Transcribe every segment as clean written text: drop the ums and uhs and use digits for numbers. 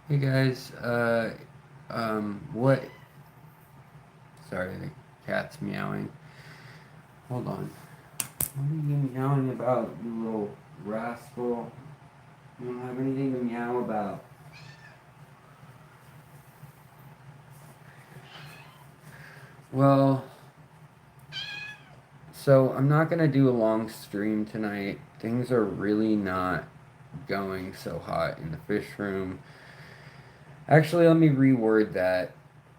Hey guys, what? Sorry, the cat's meowing. Hold on. What are you meowing about, you little rascal? You don't have anything to meow about. Well, so I'm not gonna do a long stream tonight. Things are really not going so hot in the fish room. Actually, let me reword that.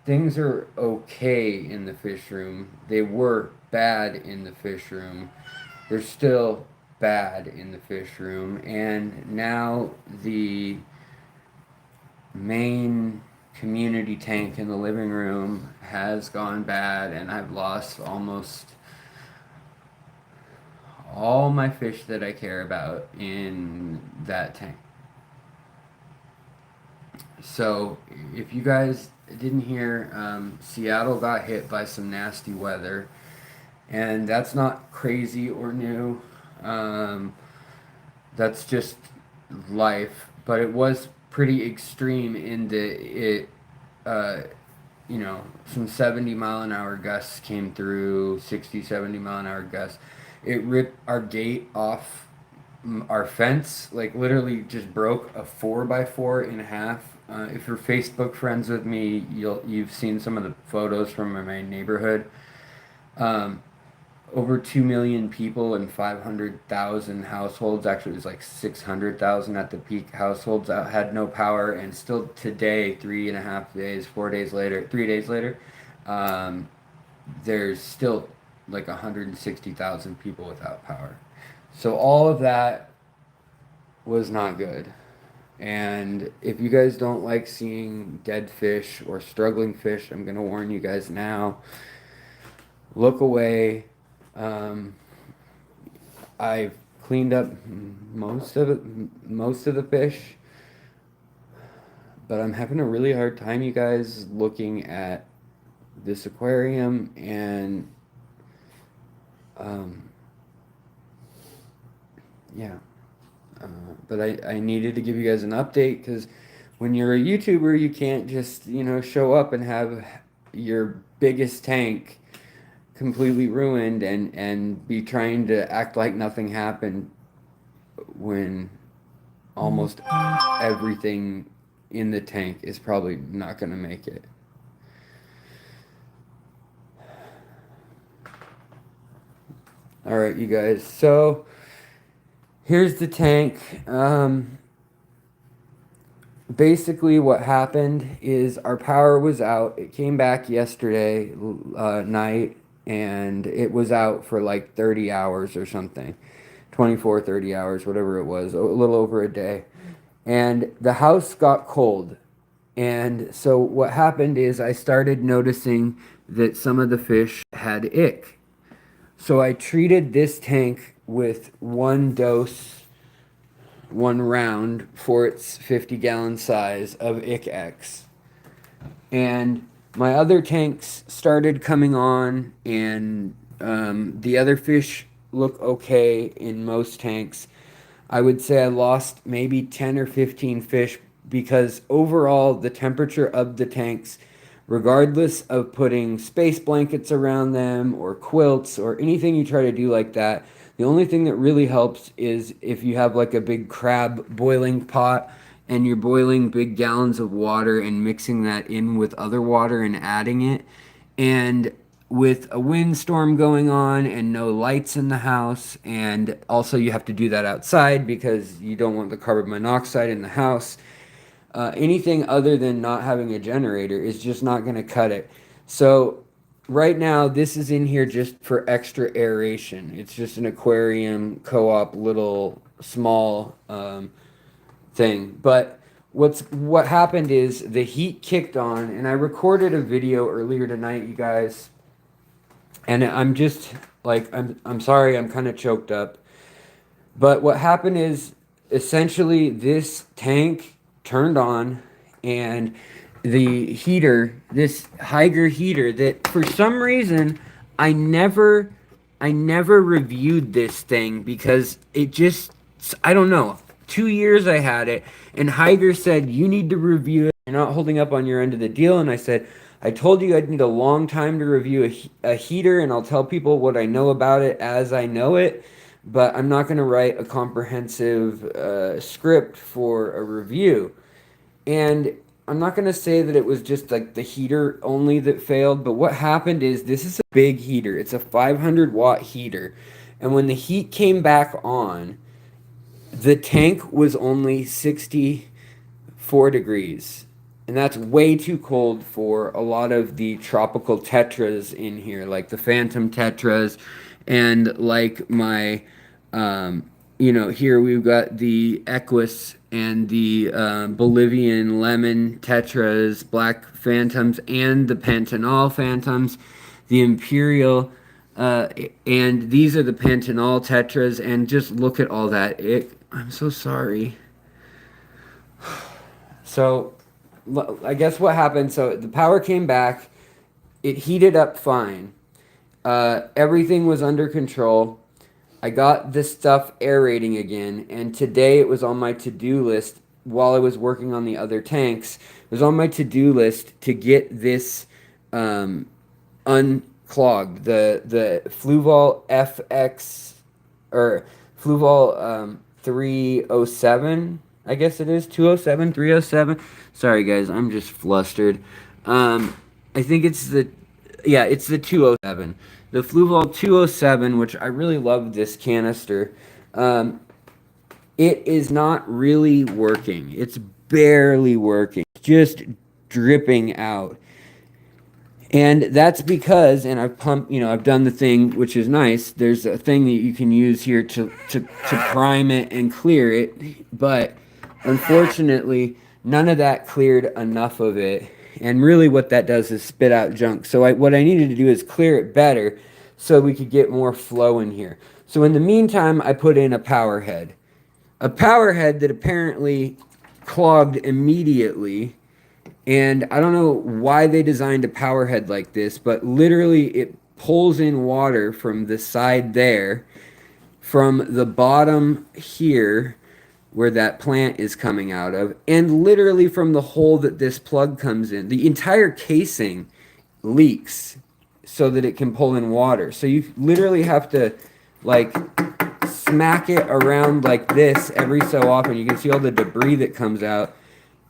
Things are okay in the fish room. They were bad in the fish room. They're still bad in the fish room. And now the main community tank in the living room has gone bad, and I've lost almost all my fish that I care about in that tank. So, if you guys didn't hear, Seattle got hit by some nasty weather, and that's not crazy or new. Um, that's just life, but it was pretty extreme in that uh, some 70-mile-an-hour gusts came through, 60, 70-mile-an-hour gusts. It ripped our gate off our fence, like literally just broke a 4x4 in half. If you're Facebook friends with me, you've seen some of the photos from my neighborhood. Um, Over 2 million people and 500,000 households. Actually, it was like 600,000 at the peak households that had no power. And still today, 3.5 days, 4 days later, 3 days later, um, there's still like 160,000 people without power. So all of that was not good. And if you guys don't like seeing dead fish or struggling fish, I'm going to warn you guys now. Look away. Um, I've cleaned up most of the fish, but I'm having a really hard time, you guys, looking at this aquarium and um, yeah. But I needed to give you guys an update because when you're a YouTuber, you can't just show up and have your biggest tank completely ruined and be trying to act like nothing happened when almost everything in the tank is probably not going to make it. All right, you guys. So here's the tank. Basically, what happened is our power was out. It came back yesterday night, and it was out for like 30 hours or something. 24, 30 hours, whatever it was, a little over a day. And the house got cold. And so what happened is I started noticing that some of the fish had ick. So I treated this tank with one dose, one round for its 50-gallon size of ICX. And my other tanks started coming on, and the other fish look okay in most tanks. I would say I lost maybe 10 or 15 fish because overall the temperature of the tanks, regardless of putting space blankets around them or quilts or anything you try to do like that, the only thing that really helps is if you have like a big crab boiling pot and you're boiling big gallons of water and mixing that in with other water and adding it. And with a windstorm going on and no lights in the house, and also you have to do that outside because you don't want the carbon monoxide in the house. Anything other than not having a generator is just not going to cut it. So right now, this is in here just for extra aeration. It's just an aquarium co-op little small thing. But what happened is the heat kicked on, and I recorded a video earlier tonight, you guys. And I'm just like I'm sorry, I'm kind of choked up. But what happened is essentially this tank turned on, and the heater, this Higer heater that for some reason I never reviewed this thing because it just, I don't know. 2 years I had it, and Heiger said, you need to review it. You're not holding up on your end of the deal. And I said, I told you I'd need a long time to review a heater, and I'll tell people what I know about it as I know it, but I'm not going to write a comprehensive script for a review. And I'm not going to say that it was just like the heater only that failed, but what happened is this is a big heater. It's a 500-watt heater. And when the heat came back on, the tank was only 64 degrees. And that's way too cold for a lot of the tropical tetras in here, like the Phantom tetras, and like my, here we've got the Equus and the Bolivian lemon tetras, black phantoms, and the Pantanal phantoms, the Imperial, and these are the Pantanal tetras, and just look at all that. I'm so sorry. So, I guess what happened, so the power came back, it heated up fine, everything was under control. I got this stuff aerating again, and today it was on my to-do list while I was working on the other tanks. It was on my to-do list to get this unclogged. The Fluval FX, or Fluval 307, I guess it is, 207, 307. Sorry, guys, I'm just flustered. I think it's it's the 207. The Fluval 207, which I really love this canister, it is not really working. It's barely working. Just dripping out. And that's because, and I've pumped, I've done the thing, which is nice. There's a thing that you can use here to prime it and clear it. But unfortunately, none of that cleared enough of it. And really what that does is spit out junk. So what I needed to do is clear it better so we could get more flow in here. So in the meantime, I put in a power head. A power head that apparently clogged immediately. And I don't know why they designed a power head like this, but literally it pulls in water from the side there, from the bottom here, where that plant is coming out of, and literally from the hole that this plug comes in. The entire casing leaks so that it can pull in water. So you literally have to, like, smack it around like this every so often. You can see all the debris that comes out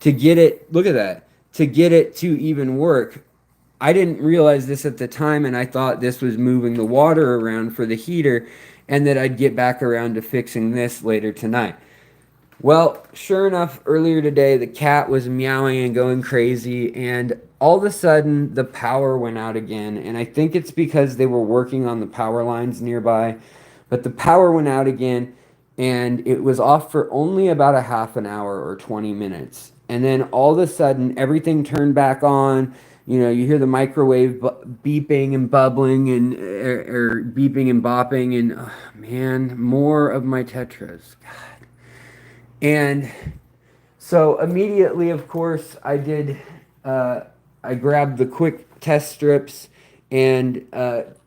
to get it, look at that, to get it to even work. I didn't realize this at the time, and I thought this was moving the water around for the heater, and that I'd get back around to fixing this later tonight. Well, sure enough, earlier today, the cat was meowing and going crazy, and all of a sudden, the power went out again, and I think it's because they were working on the power lines nearby, but the power went out again, and it was off for only about a half an hour or 20 minutes. And then all of a sudden, everything turned back on. You hear the microwave beeping and bubbling, and or beeping and bopping, and oh, man, more of my tetras. God. And so immediately, of course, I grabbed the quick test strips and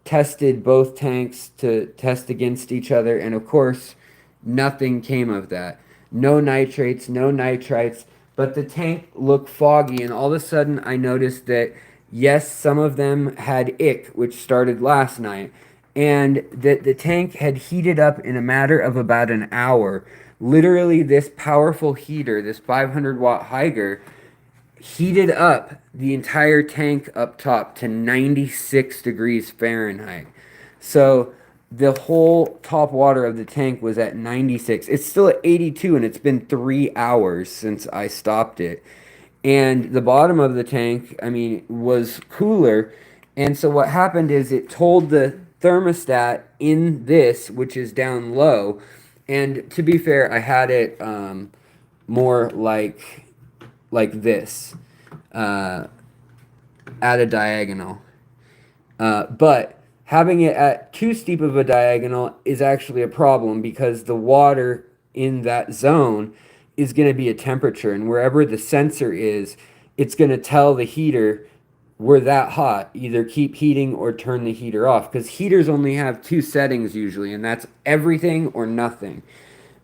tested both tanks to test against each other. And of course, nothing came of that. No nitrates, no nitrites, but the tank looked foggy. And all of a sudden, I noticed that, yes, some of them had ick, which started last night, and that the tank had heated up in a matter of about an hour. Literally, this powerful heater, this 500-watt Heiger, heated up the entire tank up top to 96 degrees Fahrenheit. So the whole top water of the tank was at 96. It's still at 82, and it's been 3 hours since I stopped it. And the bottom of the tank, was cooler. And so what happened is it told the thermostat in this, which is down low. And to be fair, I had it more like this, at a diagonal. But having it at too steep of a diagonal is actually a problem, because the water in that zone is going to be a temperature. And wherever the sensor is, it's going to tell the heater, we're that hot, either keep heating or turn the heater off, because heaters only have two settings usually, and that's everything or nothing.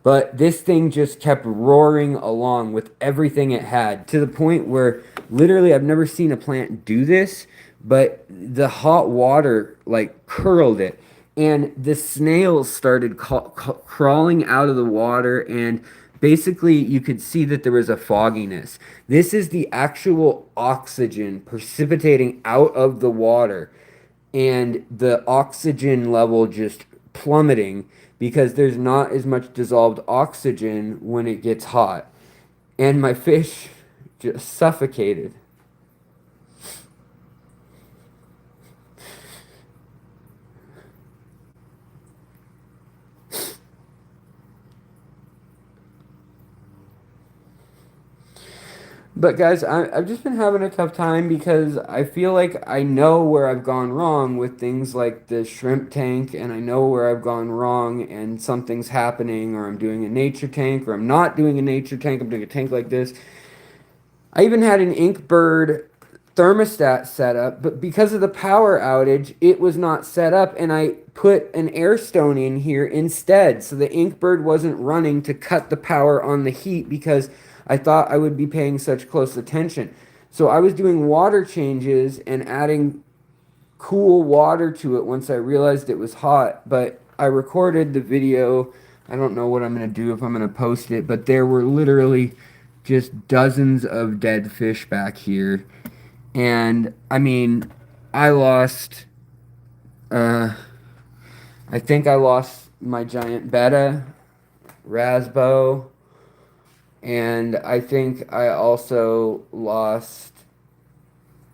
But this thing just kept roaring along with everything it had, to the point where literally I've never seen a plant do this, but the hot water like curled it. And the snails started crawling out of the water, and basically you could see that there was a fogginess. This is the actual oxygen precipitating out of the water, and the oxygen level just plummeting because there's not as much dissolved oxygen when it gets hot. And my fish just suffocated. But guys, I've just been having a tough time because I feel like I know where I've gone wrong with things like the shrimp tank, and I know where I've gone wrong and something's happening, or I'm doing a nature tank, or I'm not doing a nature tank, I'm doing a tank like this. I even had an Inkbird thermostat set up, but because of the power outage, it was not set up, and I put an air stone in here instead. So the Inkbird wasn't running to cut the power on the heat because I thought I would be paying such close attention. So I was doing water changes and adding cool water to it once I realized it was hot, but I recorded the video. I don't know what I'm going to do if I'm going to post it, but there were literally just dozens of dead fish back here. And I mean, I lost, I think I lost my giant betta, Rasbo, and I think I also lost,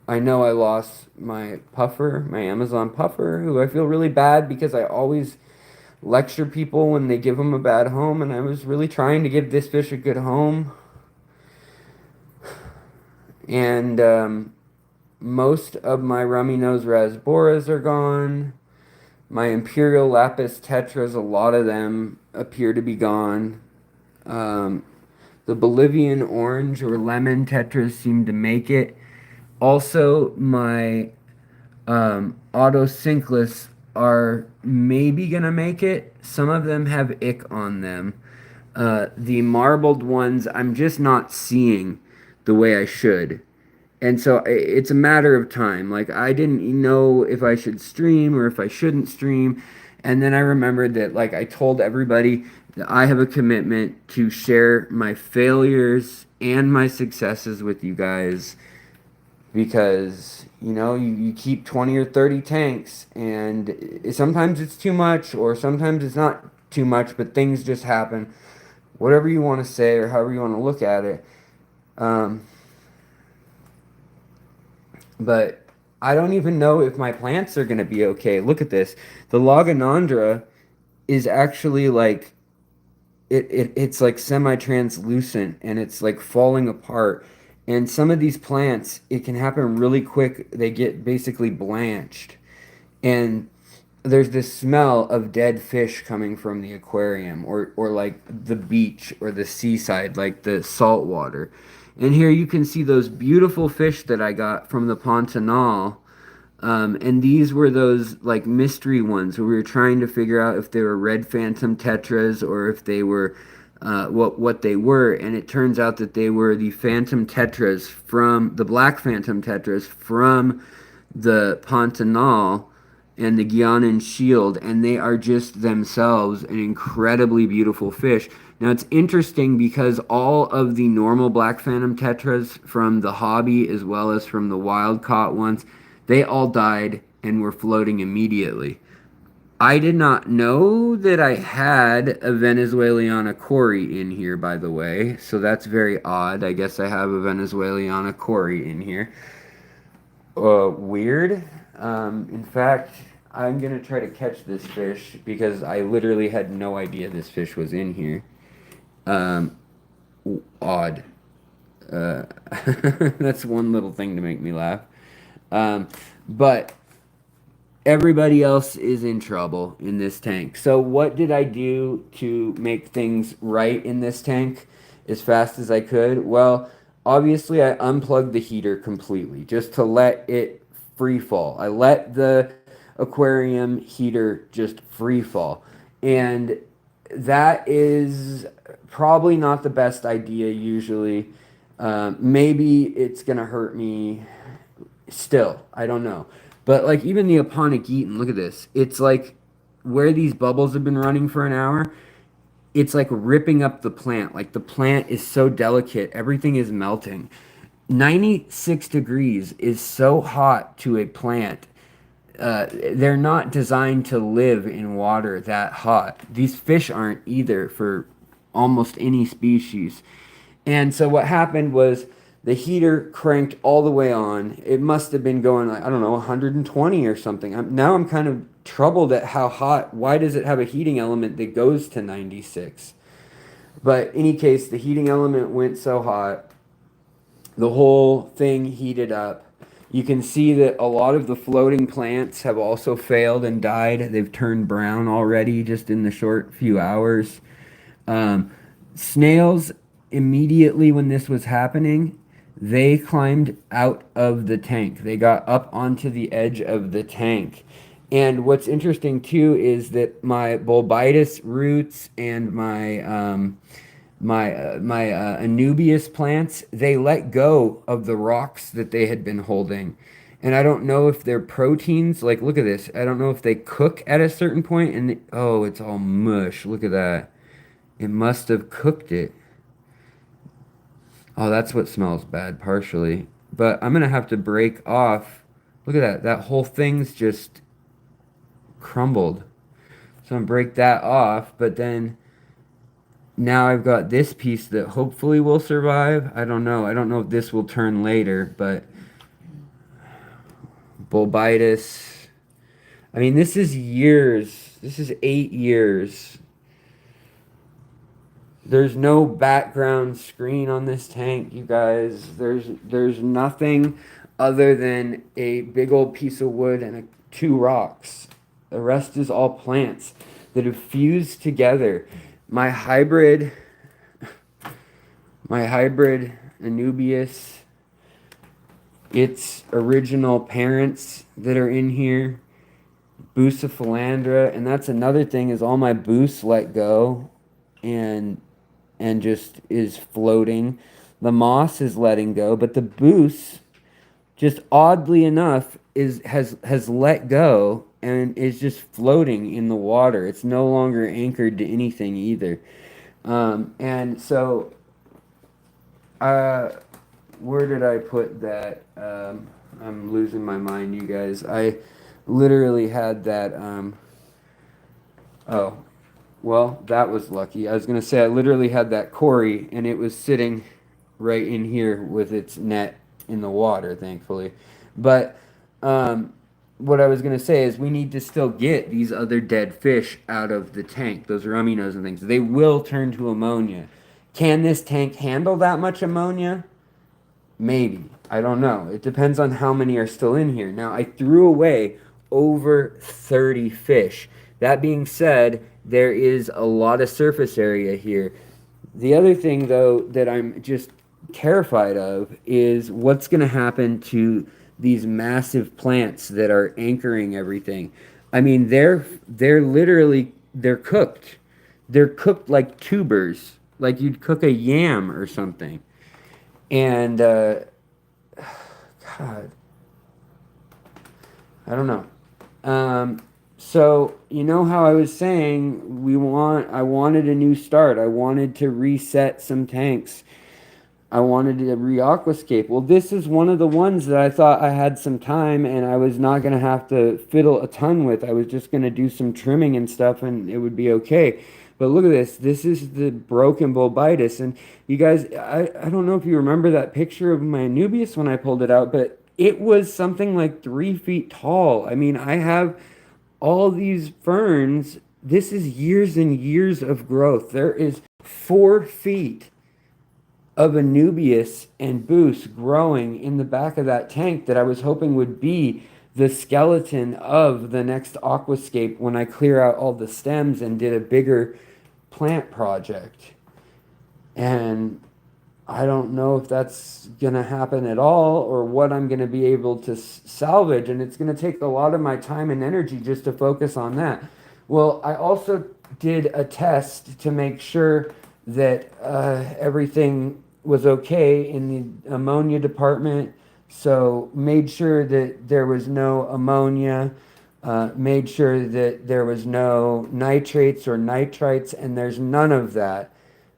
I know I lost my puffer, my Amazon puffer, who I feel really bad because I always lecture people when they give them a bad home, and I was really trying to give this fish a good home. And most of my rummy nose rasboras are gone. My imperial lapis tetras, a lot of them appear to be gone. The Bolivian orange or lemon tetras seem to make it. Also, my autosynclus are maybe gonna make it. Some of them have ick on them. The marbled ones, I'm just not seeing the way I should. And so it's a matter of time. Like, I didn't know if I should stream or if I shouldn't stream. And then I remembered that, like, I told everybody that I have a commitment to share my failures and my successes with you guys, because, you know, you keep 20 or 30 tanks, and sometimes it's too much or sometimes it's not too much, but things just happen. Whatever you want to say or however you want to look at it. But I don't even know if my plants are going to be okay. Look at this. The Logonandra is actually like, it's like semi-translucent, and it's like falling apart. And some of these plants, it can happen really quick. They get basically blanched. And there's this smell of dead fish coming from the aquarium, or like the beach or the seaside, like the salt water. And here you can see those beautiful fish that I got from the Pontanal. And these were those like mystery ones where we were trying to figure out if they were red phantom tetras or if they were what they were. And it turns out that they were the phantom tetras from the black phantom tetras from the Pontanal and the Guianan shield, and they are just themselves an incredibly beautiful fish. Now it's interesting because all of the normal black phantom tetras from the hobby as well as from the wild caught ones, they all died and were floating immediately. I did not know that I had a Venezuelana Cory in here, by the way, so that's very odd. I guess I have a Venezuelana Cory in here. Weird. In fact, I'm going to try to catch this fish because I literally had no idea this fish was in here. Odd. That's one little thing to make me laugh. But everybody else is in trouble in this tank. So what did I do to make things right in this tank as fast as I could? Well, obviously I unplugged the heater completely just to let it free fall. I let the aquarium heater just free fall. And that is probably not the best idea usually. Maybe it's gonna hurt me still. I don't know. But like even the Aponigeton, look at this. It's like where these bubbles have been running for an hour, it's like ripping up the plant. Like the plant is so delicate, everything is melting. 96 degrees is so hot to a plant. They're not designed to live in water that hot. These fish aren't either for almost any species. And so what happened was the heater cranked all the way on. It must have been going like, I don't know, 120 or something. Now I'm kind of troubled at how hot. Why does it have a heating element that goes to 96? But in any case, the heating element went so hot, the whole thing heated up. You can see that a lot of the floating plants have also failed and died. They've turned brown already just in the short few hours. Snails, immediately when this was happening, they climbed out of the tank. They got up onto the edge of the tank. And what's interesting too is that my bulbitis roots and my Anubias plants, they let go of the rocks that they had been holding. And I don't know if they're proteins. Like, look at this. I don't know if they cook at a certain point and oh, it's all mush. Look at that. It must have cooked it. Oh, that's what smells bad partially. But I'm going to have to break off. Look at that. That whole thing's just crumbled. So I'm going to break that off. But then now I've got this piece that hopefully will survive. I don't know. I don't know if this will turn later. But bulbitis. I mean, this is years. This is 8 years. There's no background screen on this tank, you guys. There's nothing other than a big old piece of wood and two rocks. The rest is all plants that have fused together. My hybrid Anubias, its original parents that are in here, Bucephalandra, and that's another thing is all my boosts let go and just is floating. The moss is letting go, but the boost, just oddly enough, has let go and is just floating in the water. It's no longer anchored to anything either. And so, where did I put that? I'm losing my mind, you guys. I literally had that. Oh, well, that was lucky. I was going to say I literally had that Cory, and it was sitting right in here with its net in the water, thankfully. But what I was going to say is we need to still get these other dead fish out of the tank, those raminos and things. They will turn to ammonia. Can this tank handle that much ammonia? Maybe. I don't know. It depends on how many are still in here. Now, I threw away over 30 fish. That being said, there is a lot of surface area here. The other thing, though, that I'm just terrified of is what's going to happen to these massive plants that are anchoring everything. I mean, they're literally, they're cooked. They're cooked like tubers, like you'd cook a yam or something. And, God, I don't know. So, you know how I was saying I wanted a new start. I wanted to reset some tanks. I wanted to re-aquascape. Well, this is one of the ones that I thought I had some time and I was not going to have to fiddle a ton with. I was just going to do some trimming and stuff and it would be okay. But look at this. This is the broken bulbitis. And you guys, I don't know if you remember that picture of my Anubias when I pulled it out, but it was something like 3 feet tall. I mean, I have all these ferns. This is years and years of growth. There is 4 feet of Anubias and Boost growing in the back of that tank that I was hoping would be the skeleton of the next aquascape when I clear out all the stems and did a bigger plant project. And I don't know if that's going to happen at all or what I'm going to be able to salvage. And it's going to take a lot of my time and energy just to focus on that. Well, I also did a test to make sure that everything was okay in the ammonia department. So made sure that there was no ammonia, made sure that there was no nitrates or nitrites, and there's none of that.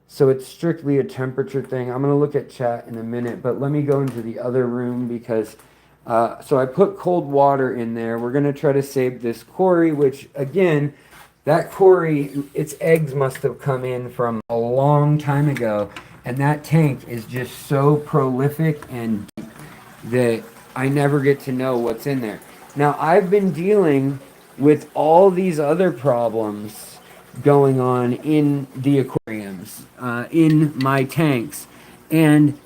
So it's strictly a temperature thing. I'm going to look at chat in a minute, but let me go into the other room because so I put cold water in there. We're going to try to save this quarry, which again, that quarry, its eggs must have come in from a long time ago. And that tank is just so prolific and deep that I never get to know what's in there. Now, I've been dealing with all these other problems going on in the aquariums, in my tanks. And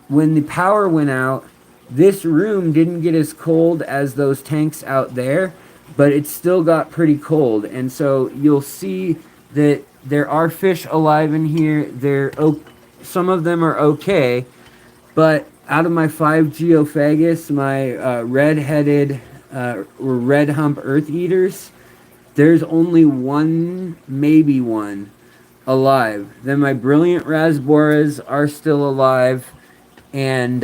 when the power went out, this room didn't get as cold as those tanks out there, but it still got pretty cold. And so you'll see that there are fish alive in here. Some of them are okay, but out of my 5 geophagus, my red-headed or red hump earth eaters, there's only one, maybe one, alive. Then my brilliant rasboras are still alive. And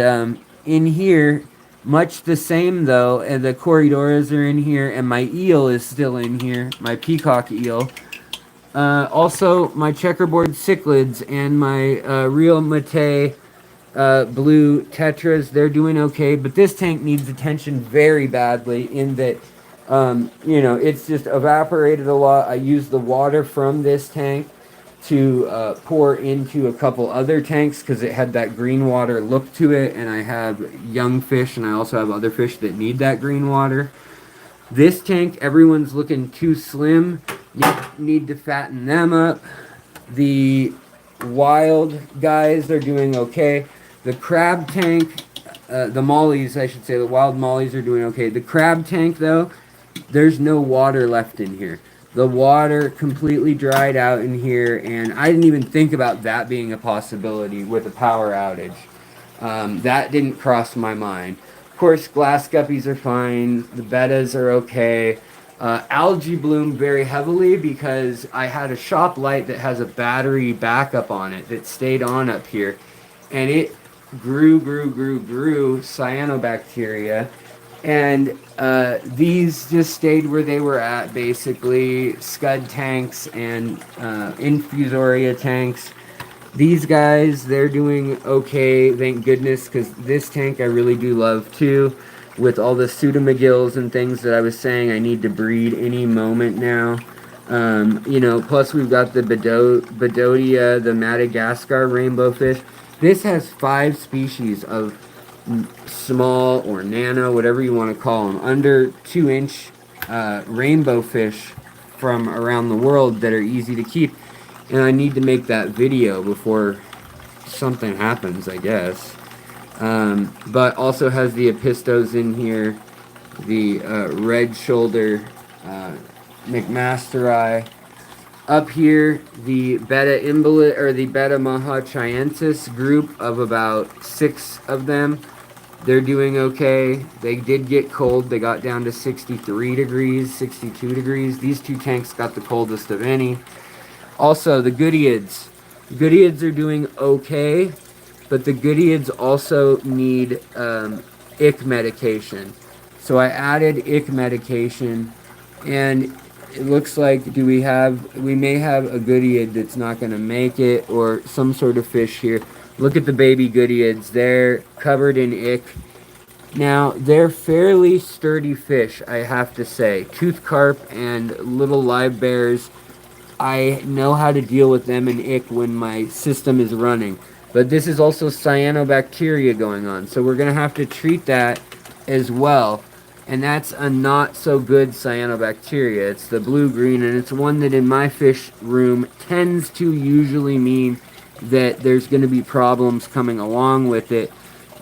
in here, much the same though, and the corridoras are in here, and my eel is still in here, my peacock eel. Also, my checkerboard cichlids and my real mate blue tetras, they're doing okay, but this tank needs attention very badly in that, you know, it's just evaporated a lot. I used the water from this tank to pour into a couple other tanks because it had that green water look to it, and I have young fish and I also have other fish that need that green water. This tank, everyone's looking too slim. Need to fatten them up. The wild guys, they're doing okay. The crab tank, the mollies, I should say, the wild mollies are doing okay. The crab tank, though, there's no water left in here. The water completely dried out in here, and I didn't even think about that being a possibility with a power outage. That didn't cross my mind. Of course, glass guppies are fine. The bettas are okay. Algae bloomed very heavily because I had a shop light that has a battery backup on it that stayed on up here. And it grew cyanobacteria. And these just stayed where they were at, basically. Scud tanks and infusoria tanks. These guys, they're doing okay, thank goodness, because this tank I really do love too. With all the pseudomagills and things that I was saying I need to breed any moment now. You know, plus we've got the Bedodia, the Madagascar rainbow fish. This has 5 species of small or nano, whatever you want to call them, under 2-inch rainbow fish from around the world that are easy to keep. And I need to make that video before something happens, I guess. But also has the Epistos in here, the red shoulder McMasterai. Up here, the Beta Imbolus, or the Beta Mahachiensis group of about 6 of them. They're doing okay. They did get cold. They got down to 63 degrees, 62 degrees. These 2 tanks got the coldest of any. Also, the Goodeids. Goodeids are doing okay, but the Goodeids also need ick medication. So I added ick medication, and it looks like we may have a Goodeid that's not going to make it, or some sort of fish here. Look at the baby Goodeids. They're covered in ick. Now, they're fairly sturdy fish, I have to say. Tooth carp and little live bears, I know how to deal with them in ick when my system is running. But this is also cyanobacteria going on, so we're going to have to treat that as well. And that's a not so good cyanobacteria. It's the blue-green, and it's one that in my fish room tends to usually mean that there's going to be problems coming along with it.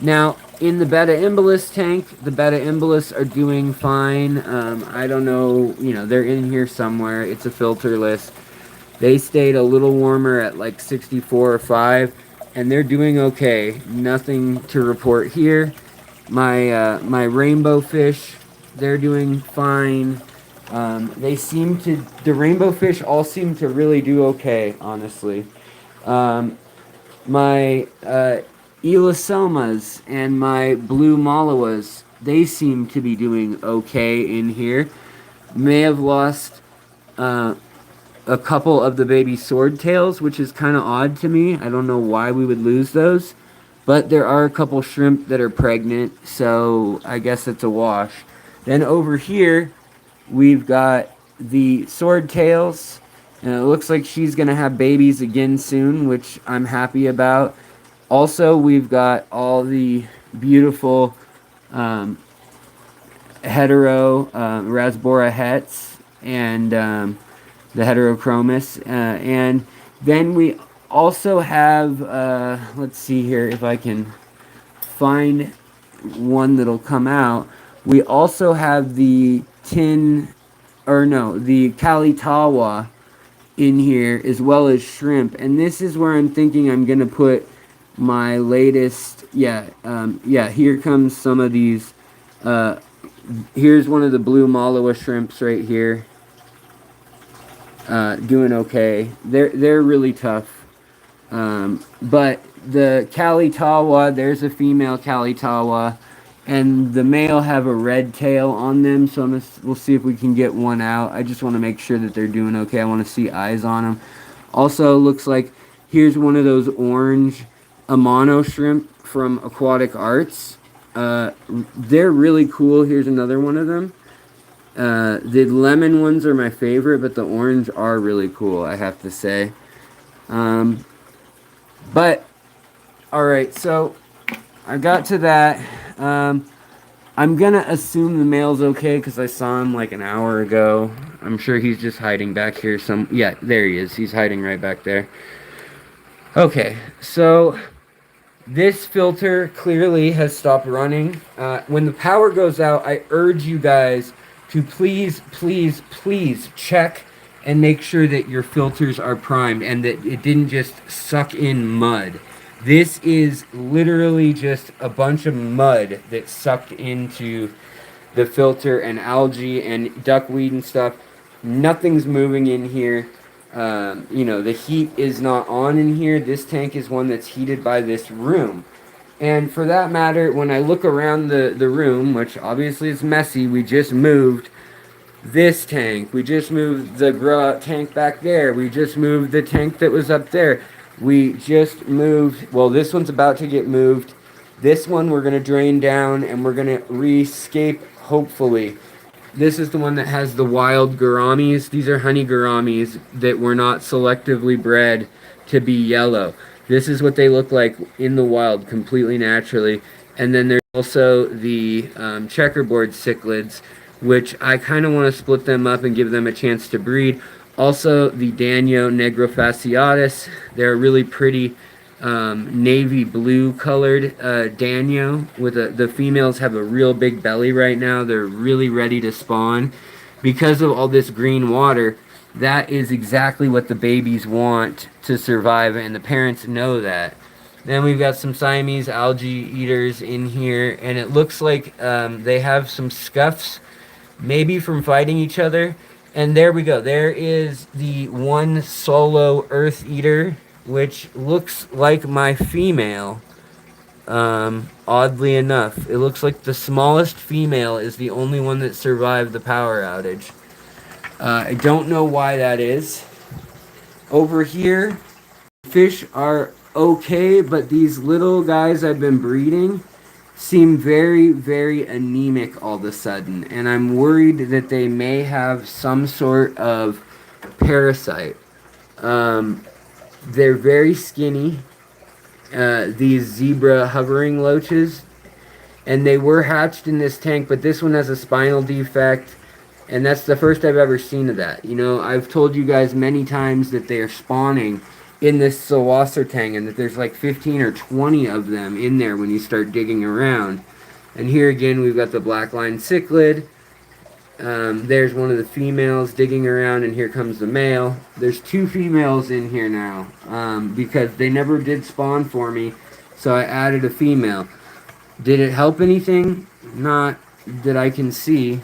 Now, in the Beta Imbolus tank, the Beta Imbolus are doing fine. I don't know, you know, they're in here somewhere. It's a filter list. They stayed a little warmer at like 64 or 5, and they're doing okay. Nothing to report here. My rainbow fish, they're doing fine. The rainbow fish all seem to really do okay, honestly. My Elasomas and my blue Malawas, they seem to be doing okay in here. May have lost uh, a couple of the baby swordtails, which is kind of odd to me. I don't know why we would lose those. But there are a couple shrimp that are pregnant, so I guess it's a wash. Then over here, we've got the swordtails, and it looks like she's going to have babies again soon, which I'm happy about. Also, we've got all the beautiful hetero Rasbora hets and the heterochromis. And then we also have, let's see here if I can find one that'll come out. We also have the the Kalitawa in here, as well as shrimp. And this is where I'm thinking I'm going to put my latest, here comes some of these. Here's one of the blue Malawa shrimps right here. Doing okay. They're really tough. But the Kalitawa, there's a female Kalitawa, and the male have a red tail on them, so we'll see if we can get one out. I just want to make sure that they're doing okay. I want to see eyes on them. Also, looks like here's one of those orange Amano shrimp from Aquatic Arts. They're really cool. Here's another one of them. The lemon ones are my favorite, but the orange are really cool, I have to say. But, alright, so I got to that. I'm gonna assume the male's okay because I saw him like an hour ago. I'm sure he's just hiding back here yeah, there he is. He's hiding right back there. Okay, so this filter clearly has stopped running. When the power goes out, I urge you guys to please, please, please check and make sure that your filters are primed and that it didn't just suck in mud. This is literally just a bunch of mud that sucked into the filter and algae and duckweed and stuff. Nothing's moving in here. The heat is not on in here. This tank is one that's heated by this room. And for that matter, when I look around the room, which obviously is messy, we just moved this tank. We just moved the grow-out tank back there. We just moved the tank that was up there. We just moved, well, this one's about to get moved. This one we're going to drain down and we're going to re-scape, hopefully. This is the one that has the wild gouramis. These are honey gouramis that were not selectively bred to be yellow. This is what they look like in the wild, completely naturally. And then there's also the checkerboard cichlids, which I kind of want to split them up and give them a chance to breed. Also, the Danio negrofasciatus. They're a really pretty navy blue colored Danio. The females have a real big belly right now. They're really ready to spawn. Because of all this green water, that is exactly what the babies want to survive, and the parents know that. Then we've got some Siamese algae eaters in here, and it looks like they have some scuffs, maybe from fighting each other. And there we go. There is the one solo earth eater, which looks like my female. Oddly enough, it looks like the smallest female is the only one that survived the power outage. I don't know why that is. Over here, fish are okay, but these little guys I've been breeding seem very, very anemic all of a sudden, and I'm worried that they may have some sort of parasite. They're very skinny, these zebra hovering loaches, and they were hatched in this tank, but this one has a spinal defect, and that's the first I've ever seen of that. I've told you guys many times that they are spawning in this Sawasser tank, and that there's like 15 or 20 of them in there when you start digging around. And here again, we've got the black line cichlid. There's one of the females digging around, and here comes the male. There's two females in here now, because they never did spawn for me, so I added a female. Did it help anything? Not that I can see.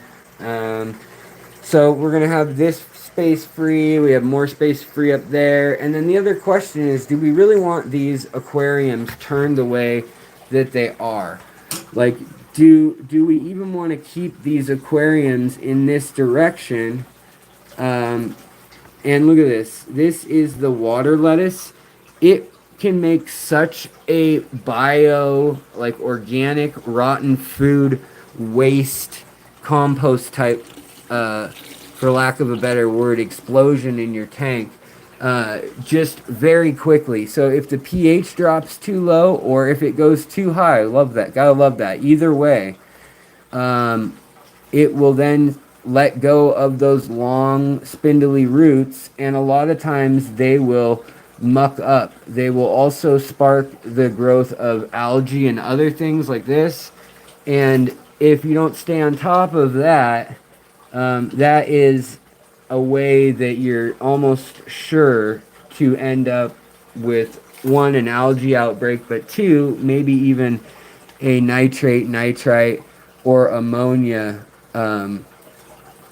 So we're going to have this space free. We have more space free up there. And then the other question is, do we really want these aquariums turned the way that they are? Like, do we even want to keep these aquariums in this direction? And look at this. This is the water lettuce. It can make such a like organic, rotten food waste compost type, for lack of a better word, explosion in your tank, just very quickly. So if the pH drops too low or if it goes too high, love that. Gotta love that. Either way, it will then let go of those long spindly roots, and a lot of times they will muck up. They will also spark the growth of algae and other things like this. And if you don't stay on top of that, that is a way that you're almost sure to end up with, one, an algae outbreak, but two, maybe even a nitrate, nitrite, or ammonia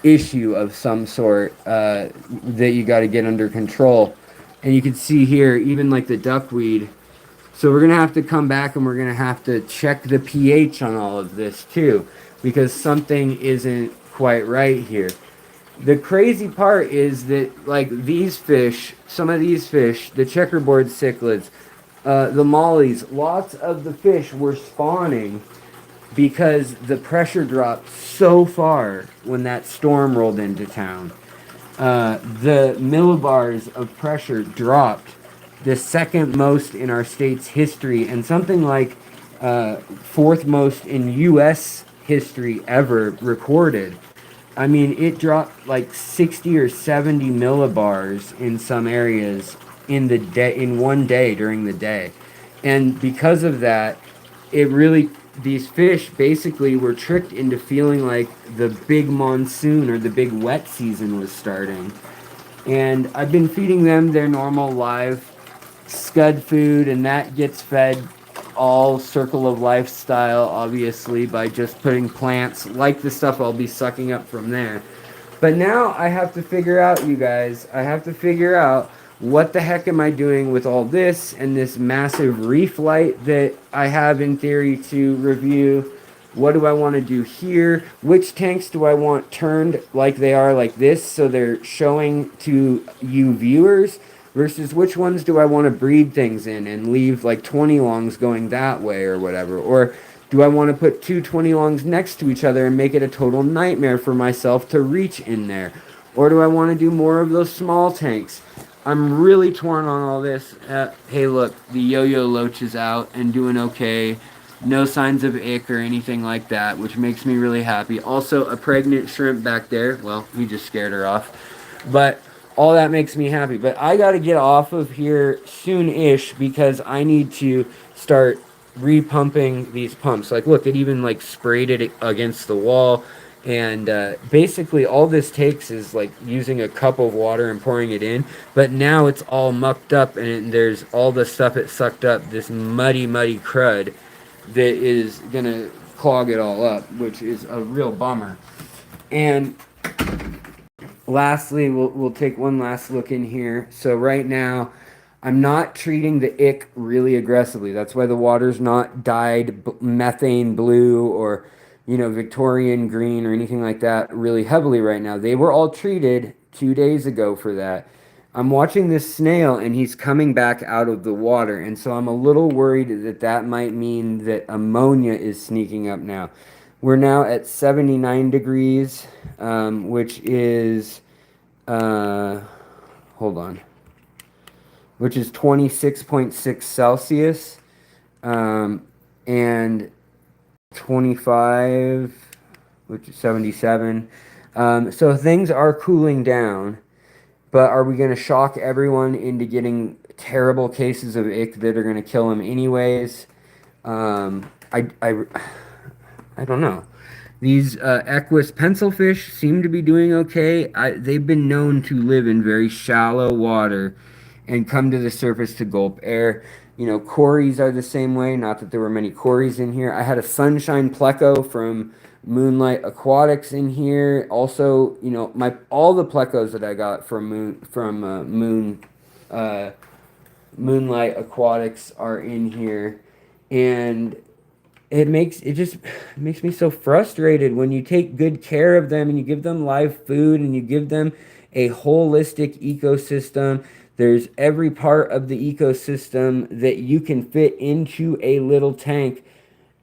issue of some sort, that you got to get under control. And you can see here, even like the duckweed. So we're going to have to come back and we're going to have to check the pH on all of this too, because something isn't quite right here. The crazy part is that, like, these fish, some of these fish, the checkerboard cichlids, the mollies, lots of the fish were spawning because the pressure dropped so far when that storm rolled into town. The millibars of pressure dropped the second most in our state's history, and something like fourth most in U.S. history ever recorded. I mean, it dropped like 60 or 70 millibars in some areas in one day during the day. And because of that, it really, these fish basically were tricked into feeling like the big monsoon or the big wet season was starting. And I've been feeding them their normal live scud food, and that gets fed all circle of lifestyle, obviously, by just putting plants like the stuff I'll be sucking up from there. But now I have to figure out, you guys, I have to figure out what the heck am I doing with all this and this massive reef light that I have in theory to review. What do I want to do here? Which tanks do I want turned like they are like this so they're showing to you viewers? Versus which ones do I want to breed things in and leave like 20 longs going that way or whatever? Or do I want to put two 20 longs next to each other and make it a total nightmare for myself to reach in there? Or do I want to do more of those small tanks? I'm really torn on all this. Hey, look, the yo-yo loach is out and doing okay. No signs of ick or anything like that, which makes me really happy. Also, a pregnant shrimp back there. Well, we just scared her off. But all that makes me happy. But I got to get off of here soon-ish because I need to start repumping these pumps. Like, look, it even like sprayed it against the wall. And basically all this takes is like using a cup of water and pouring it in. But now it's all mucked up and there's all the stuff it sucked up, this muddy, muddy crud that is going to clog it all up, which is a real bummer. And lastly, we'll take one last look in here. So right now, I'm not treating the ick really aggressively. That's why the water's not dyed methane blue or, you know, Victorian green or anything like that really heavily right now. They were all treated 2 days ago for that. I'm watching this snail and he's coming back out of the water. And so I'm a little worried that that might mean that ammonia is sneaking up now. We're now at 79 degrees, which is, hold on, which is 26.6 Celsius, and 25, which is 77. So things are cooling down, but are we going to shock everyone into getting terrible cases of ick that are going to kill them anyways? I don't know. These Equus pencilfish seem to be doing okay. They've been known to live in very shallow water and come to the surface to gulp air. You know, Corys are the same way. Not that there were many Corys in here. I had a Sunshine Pleco from Moonlight Aquatics in here. Also, you know, my all the Plecos that I got from uh, Moonlight Aquatics are in here, and it just makes me so frustrated when you take good care of them and you give them live food and you give them a holistic ecosystem. There's every part of the ecosystem that you can fit into a little tank.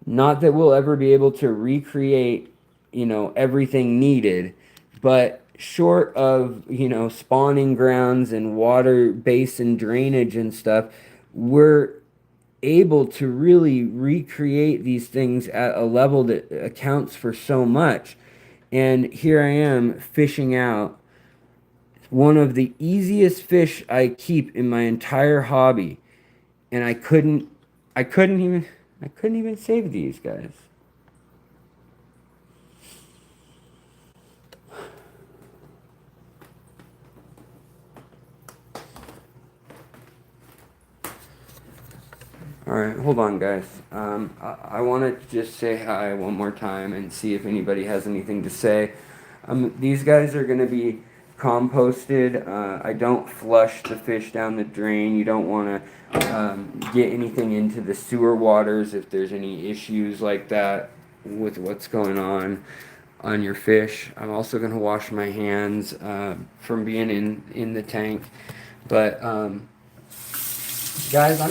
Not that we'll ever be able to recreate, you know, everything needed, but short of, you know, spawning grounds and water basin drainage and stuff, we're able to really recreate these things at a level that accounts for so much. And here I am fishing out one of the easiest fish I keep in my entire hobby, and I couldn't even I couldn't even save these guys. All right, hold on, guys. I want to just say hi one more time and see if anybody has anything to say. These guys are going to be composted. I don't flush the fish down the drain. You don't want to get anything into the sewer waters if there's any issues like that with what's going on your fish. I'm also going to wash my hands from being in the tank. But guys, I'm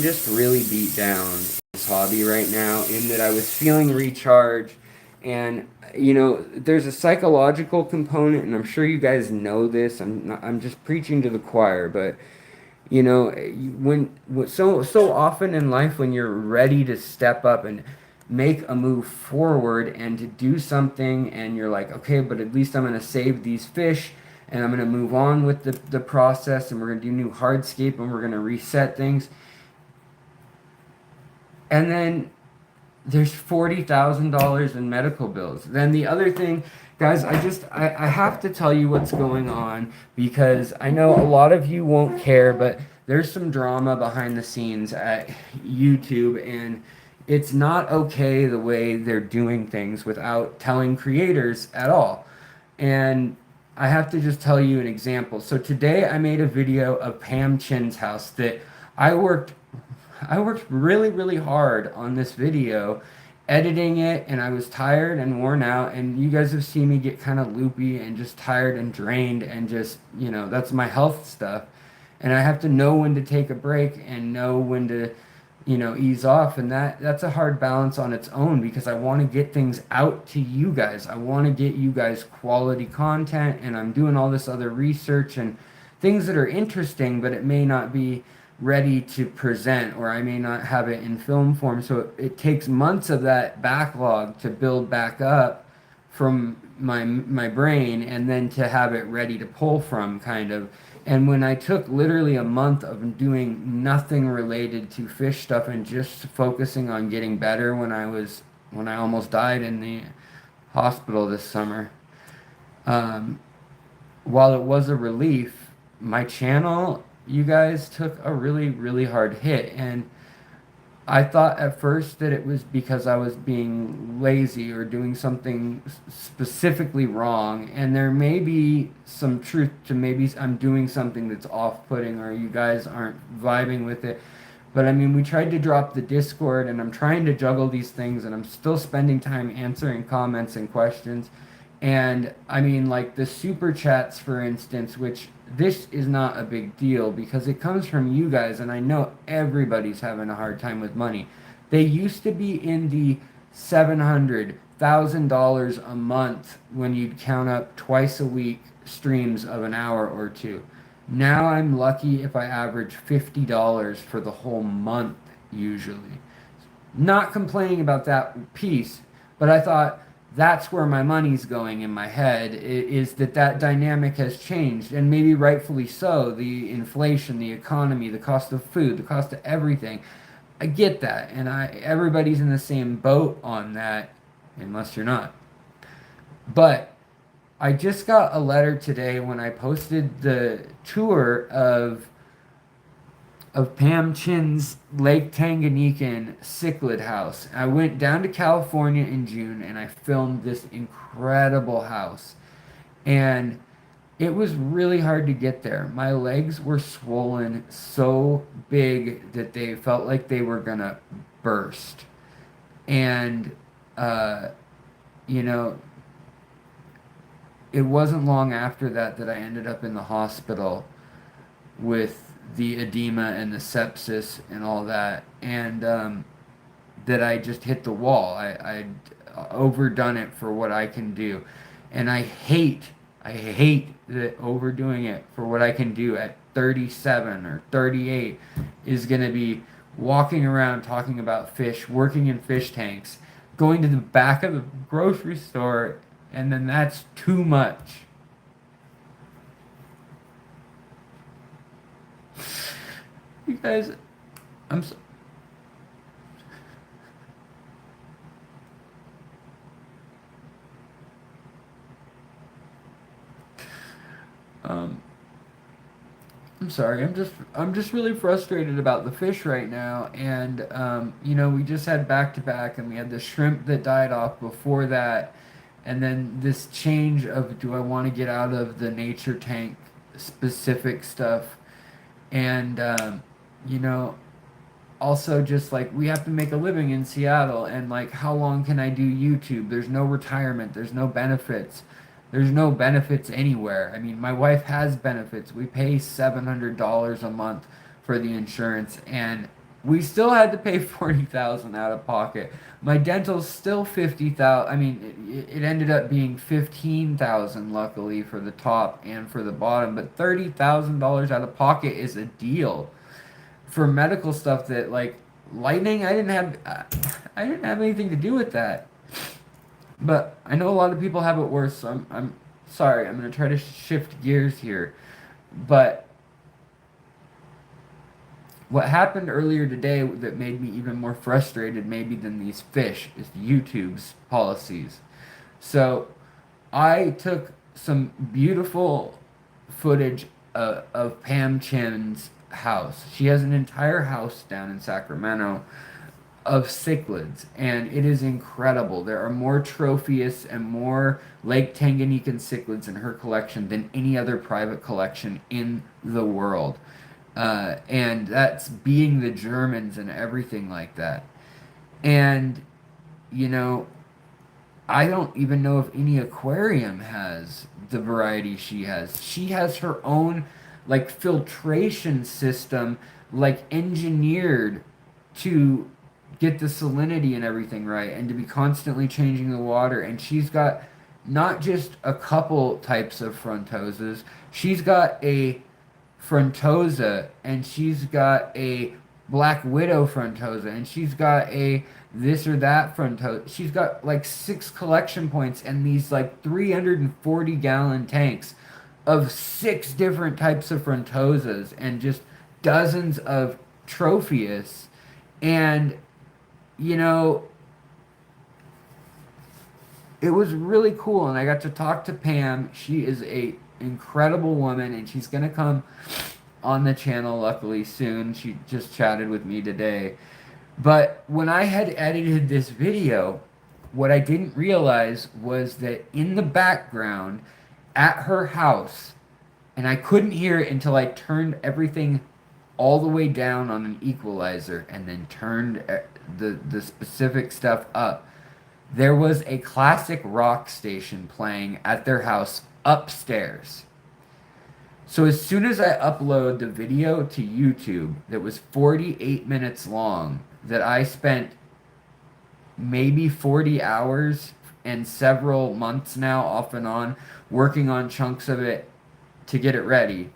just really beat down in this hobby right now in that I was feeling recharged, and you know there's a psychological component, and I'm sure you guys know this. I'm just preaching to the choir, but you know so often in life when you're ready to step up and make a move forward and to do something, and you're like, okay, but at least I'm going to save these fish and I'm going to move on with the process, and we're going to do new hardscape and we're going to reset things. And then there's $40,000 in medical bills. Then the other thing, guys, I have to tell you what's going on because I know a lot of you won't care, but there's some drama behind the scenes at YouTube, and it's not okay the way they're doing things without telling creators at all. And I have to just tell you an example. So today I made a video of Pam Chin's house that I worked I worked really, really hard on this video, editing it, and I was tired and worn out. And you guys have seen me get kind of loopy and just tired and drained, and just, you know, that's my health stuff. And I have to know when to take a break and know when to, you know, ease off. And that's a hard balance on its own because I want to get things out to you guys. I want to get you guys quality content, and I'm doing all this other research and things that are interesting, but it may not be ready to present, or I may not have it in film form. So it takes months of that backlog to build back up from my brain, and then to have it ready to pull from, kind of. And when I took literally a month of doing nothing related to fish stuff and just focusing on getting better when I almost died in the hospital this summer, while it was a relief, my channel, you guys, took a really, really hard hit. And I thought at first that it was because I was being lazy or doing something specifically wrong. And there may be some truth to maybe I'm doing something that's off-putting or you guys aren't vibing with it. But I mean, we tried to drop the Discord, and I'm trying to juggle these things, and I'm still spending time answering comments and questions. And I mean, like the super chats, for instance, which this is not a big deal because it comes from you guys, and I know everybody's having a hard time with money. They used to be in the $700,000 a month when you'd count up twice a week streams of an hour or two. Now I'm lucky if I average $50 for the whole month, usually. Not complaining about that piece, but I thought that's where my money's going in my head, is that dynamic has changed, and maybe rightfully so. The inflation, the economy, the cost of food, the cost of everything. I get that, and everybody's in the same boat on that, unless you're not. But I just got a letter today when I posted the tour of of Pam Chin's Lake Tanganyikan cichlid house. I went down to California in June and I filmed this incredible house. And it was really hard to get there. My legs were swollen so big that they felt like they were gonna burst. And, uh, you know, it wasn't long after that that I ended up in the hospital with the edema and the sepsis and all that. And that I just hit the wall. I'd overdone it for what I can do. And I hate that overdoing it for what I can do at 37 or 38 is going to be walking around talking about fish, working in fish tanks, going to the back of the grocery store, and then that's too much. You guys, I'm so, um, I'm sorry. I'm just really frustrated about the fish right now. And we just had back to back, and we had the shrimp that died off before that, and then this change of do I want to get out of the nature tank specific stuff, and you know also just like we have to make a living in Seattle, and like how long can I do YouTube? There's no retirement, there's no benefits. There's no benefits anywhere. I mean, my wife has benefits. We pay $700 a month for the insurance, and we still had to pay 40,000 out of pocket. My dental's still 50,000. I mean, it ended up being 15,000 luckily for the top and for the bottom, but $30,000 out of pocket is a deal for medical stuff that like lightning. I didn't have anything to do with that. But I know a lot of people have it worse, so I'm sorry. I'm going to try to shift gears here. But what happened earlier today that made me even more frustrated maybe than these fish is YouTube's policies. So I took some beautiful footage of Pam Chin's house. She has an entire house down in Sacramento of cichlids, and it is incredible. There are more Tropheus and more Lake Tanganyikan cichlids in her collection than any other private collection in the world. And that's being the Germans and everything like that. And, you know, I don't even know if any aquarium has the variety she has. She has her own, like, filtration system, like, engineered to get the salinity and everything right and to be constantly changing the water. And she's got not just a couple types of frontoses, she's got a frontosa, and she's got a black widow frontosa, and she's got a this or that frontosa. She's got like 6 collection points and these like 340-gallon tanks of 6 different types of frontosas and just dozens of Tropheus. And you know, it was really cool, and I got to talk to Pam. She is a incredible woman, and she's gonna come on the channel luckily soon. She just chatted with me today. But when I had edited this video, what I didn't realize was that in the background at her house, and I couldn't hear it until I turned everything all the way down on an equalizer and then turned the specific stuff up. There was a classic rock station playing at their house upstairs. So as soon as I upload the video to YouTube that was 48 minutes long, that I spent maybe 40 hours and several months now off and on working on chunks of it to get it ready,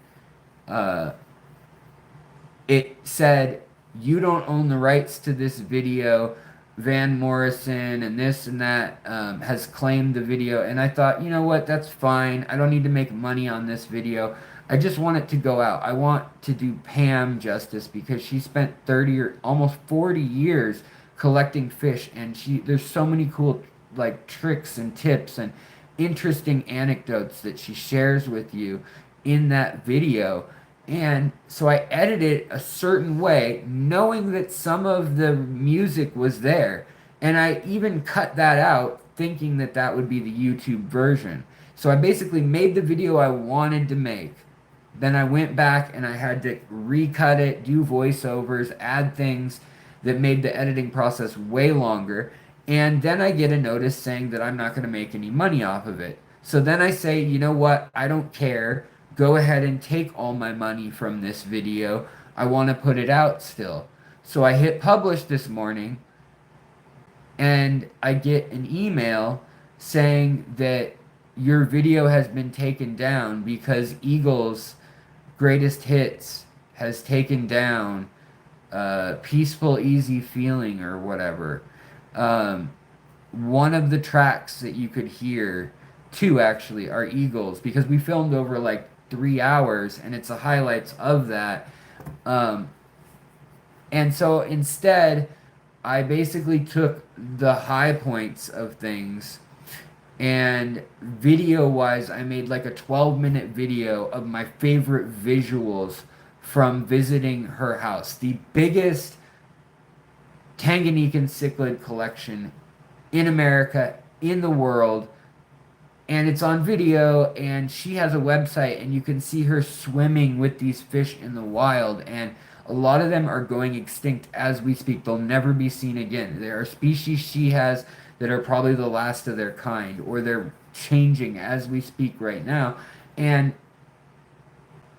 it said, you don't own the rights to this video. Van Morrison and this and that has claimed the video. And I thought, you know what, that's fine. I don't need to make money on this video. I just want it to go out. I want to do Pam justice because she spent 30 or almost 40 years collecting fish, and there's so many cool like tricks and tips and interesting anecdotes that she shares with you in that video. And so I edited a certain way, knowing that some of the music was there. And I even cut that out, thinking that that would be the YouTube version. So I basically made the video I wanted to make. Then I went back and I had to recut it, do voiceovers, add things that made the editing process way longer. And then I get a notice saying that I'm not going to make any money off of it. So then I say, you know what? I don't care. Go ahead and take all my money from this video. I want to put it out still. So I hit publish this morning and I get an email saying that your video has been taken down because Eagles Greatest Hits has taken down Peaceful Easy Feeling or whatever. One of the tracks that you could hear, two actually, are Eagles because we filmed over like 3 hours and it's the highlights of that. Um, and so instead, I basically took the high points of things and video wise, I made like a 12-minute video of my favorite visuals from visiting her house. The biggest Tanganyikan cichlid collection in America, in the world. And it's on video, and she has a website, and you can see her swimming with these fish in the wild. And a lot of them are going extinct as we speak. They'll never be seen again. There are species she has that are probably the last of their kind, or they're changing as we speak right now. And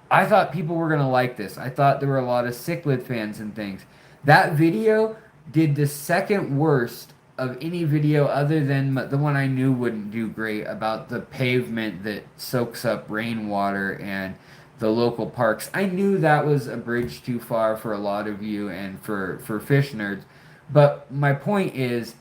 I thought people were going to like this. I thought there were a lot of cichlid fans and things. That video did the second worst of any video other than the one I knew wouldn't do great about the pavement that soaks up rainwater and the local parks. I knew that was a bridge too far for a lot of you and for fish nerds. But my point is,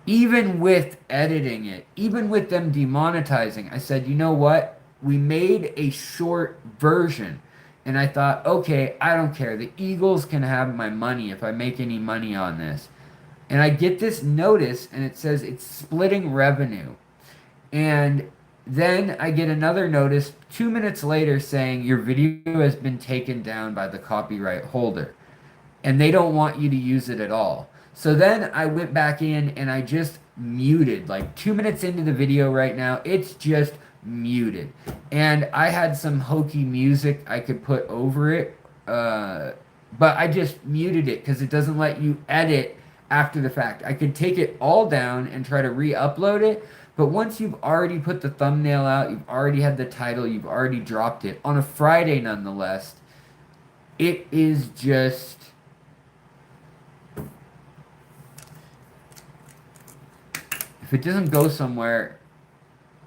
even with editing it, even with them demonetizing, I said, you know what? We made a short version. And I thought, okay, I don't care. The Eagles can have my money if I make any money on this. And I get this notice, and it says it's splitting revenue. And then I get another notice 2 minutes later saying your video has been taken down by the copyright holder. And they don't want you to use it at all. So then I went back in and I just muted. Like 2 minutes into the video right now, it's just muted. And I had some hokey music I could put over it, but I just muted it because it doesn't let you edit after the fact. I could take it all down and try to re-upload it, but once you've already put the thumbnail out, you've already had the title, you've already dropped it, on a Friday nonetheless, it is just... If it doesn't go somewhere,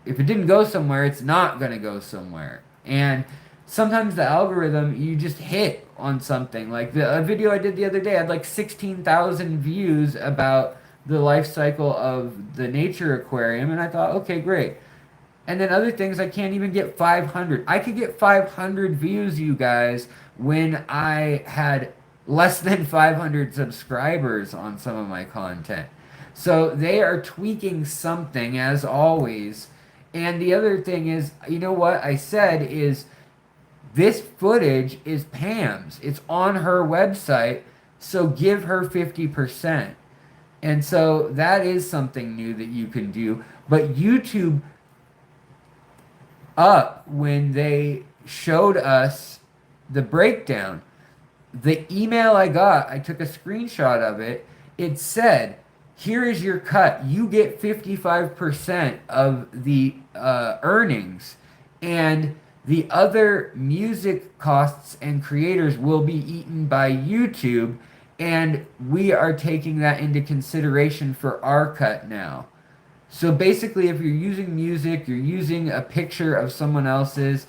if it didn't go somewhere, it's not going to go somewhere. And sometimes the algorithm, you just hit on something. Like a video I did the other day had like 16,000 views about the life cycle of the nature aquarium. And I thought, okay, great. And then other things, I can't even get 500. I could get 500 views, you guys, when I had less than 500 subscribers on some of my content. So they are tweaking something, as always. And the other thing is, you know what I said is, this footage is Pam's. It's on her website, so give her 50%. And so that is something new that you can do. But YouTube, when they showed us the breakdown, the email I got, I took a screenshot of it, it said, here is your cut. You get 55% of the earnings, and the other music costs and creators will be eaten by YouTube, and we are taking that into consideration for our cut now. So basically, if you're using music, you're using a picture of someone else's,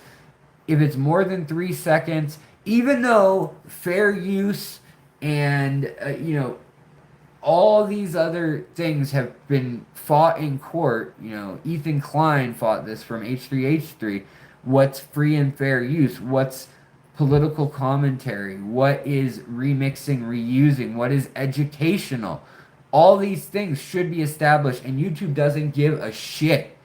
if it's more than 3 seconds, even though fair use and, all these other things have been fought in court. Ethan Klein fought this from H3H3. What's free and fair use? What's political commentary? What is remixing, reusing? What is educational? All these things should be established, and YouTube doesn't give a shit.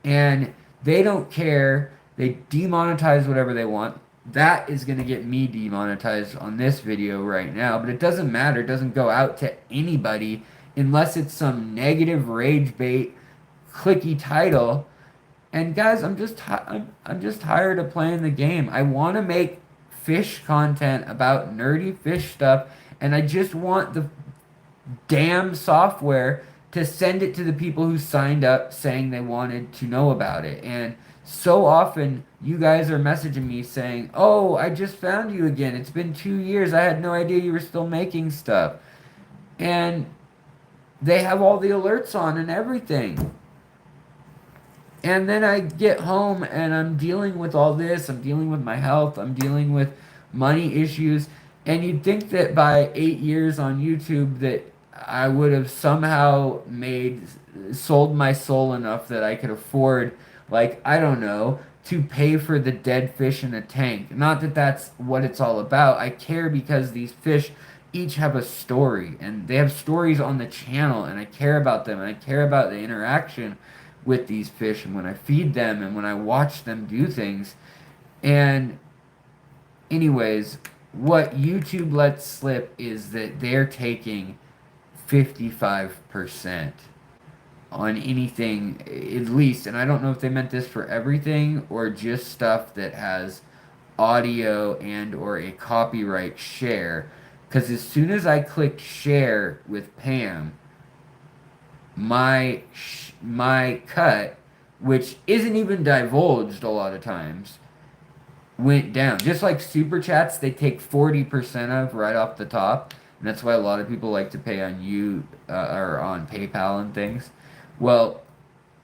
And they don't care They demonetize whatever they want. That is going to get me demonetized on this video right now, but it doesn't matter. It doesn't go out to anybody unless it's some negative rage bait clicky title. And guys, I'm just tired of playing the game. I want to make fish content about nerdy fish stuff, and I just want the damn software to send it to the people who signed up saying they wanted to know about it. And so often you guys are messaging me saying, "Oh, I just found you again. It's been 2 years. I had no idea you were still making stuff." And they have all the alerts on and everything. And then I get home and I'm dealing with all this. I'm dealing with my health. I'm dealing with money issues. And you'd think that by 8 years on YouTube that I would have somehow sold my soul enough that I could afford, like, I don't know, to pay for the dead fish in a tank. Not that that's what it's all about. I care because these fish each have a story and they have stories on the channel, and I care about them, and I care about the interaction with these fish and when I feed them and when I watch them do things. And anyways, what YouTube lets slip is that they're taking 55% on anything, at least, and I don't know if they meant this for everything or just stuff that has audio and or a copyright share, because as soon as I clicked share with Pam, my cut, which isn't even divulged a lot of times, went down. Just like super chats, they take 40% of right off the top, and that's why a lot of people like to pay on or on PayPal and things. Well,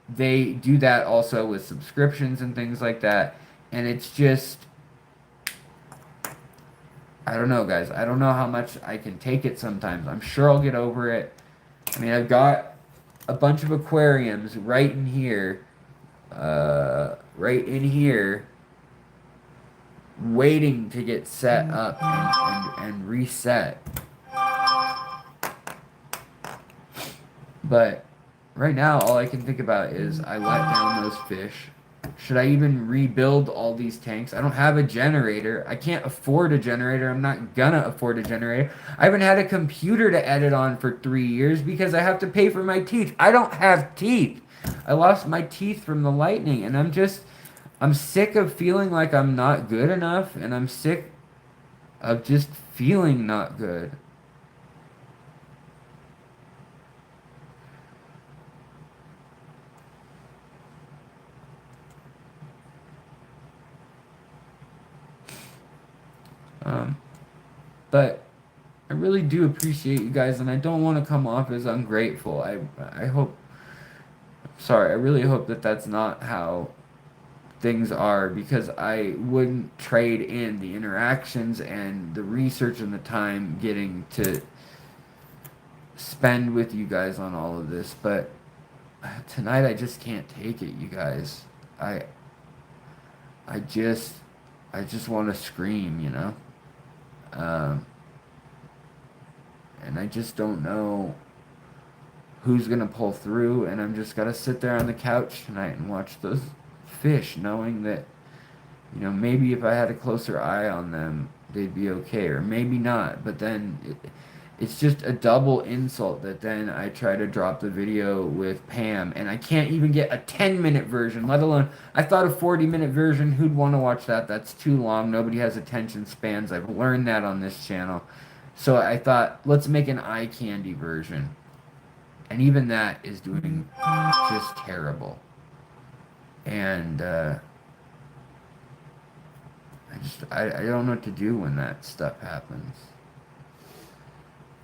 they do that also with subscriptions and things like that, and it's just, I don't know, guys. I don't know how much I can take it sometimes. I'm sure I'll get over it. I mean, I've got a bunch of aquariums right in here, waiting to get set up and reset. But right now, all I can think about is I let down those fish. Should I even rebuild all these tanks? I don't have a generator. I can't afford a generator. I'm not gonna afford a generator. I haven't had a computer to edit on for 3 years because I have to pay for my teeth. I don't have teeth. I lost my teeth from the lightning, and I'm sick of feeling like I'm not good enough, and I'm sick of just feeling not good. But I really do appreciate you guys, and I don't want to come off as ungrateful. I hope, sorry, I really hope that that's not how things are, because I wouldn't trade in the interactions and the research and the time getting to spend with you guys on all of this. But tonight I just can't take it, you guys. I just want to scream, you know? And I just don't know who's gonna pull through, and I'm just gonna sit there on the couch tonight and watch those fish, knowing that, you know, maybe if I had a closer eye on them, they'd be okay, or maybe not. But then it's just a double insult that then I try to drop the video with Pam, and I can't even get a 10-minute version, let alone, I thought a 40-minute version, who'd want to watch that? That's too long. Nobody has attention spans. I've learned that on this channel. So I thought, let's make an eye candy version. And even that is doing just terrible. And I don't know what to do when that stuff happens.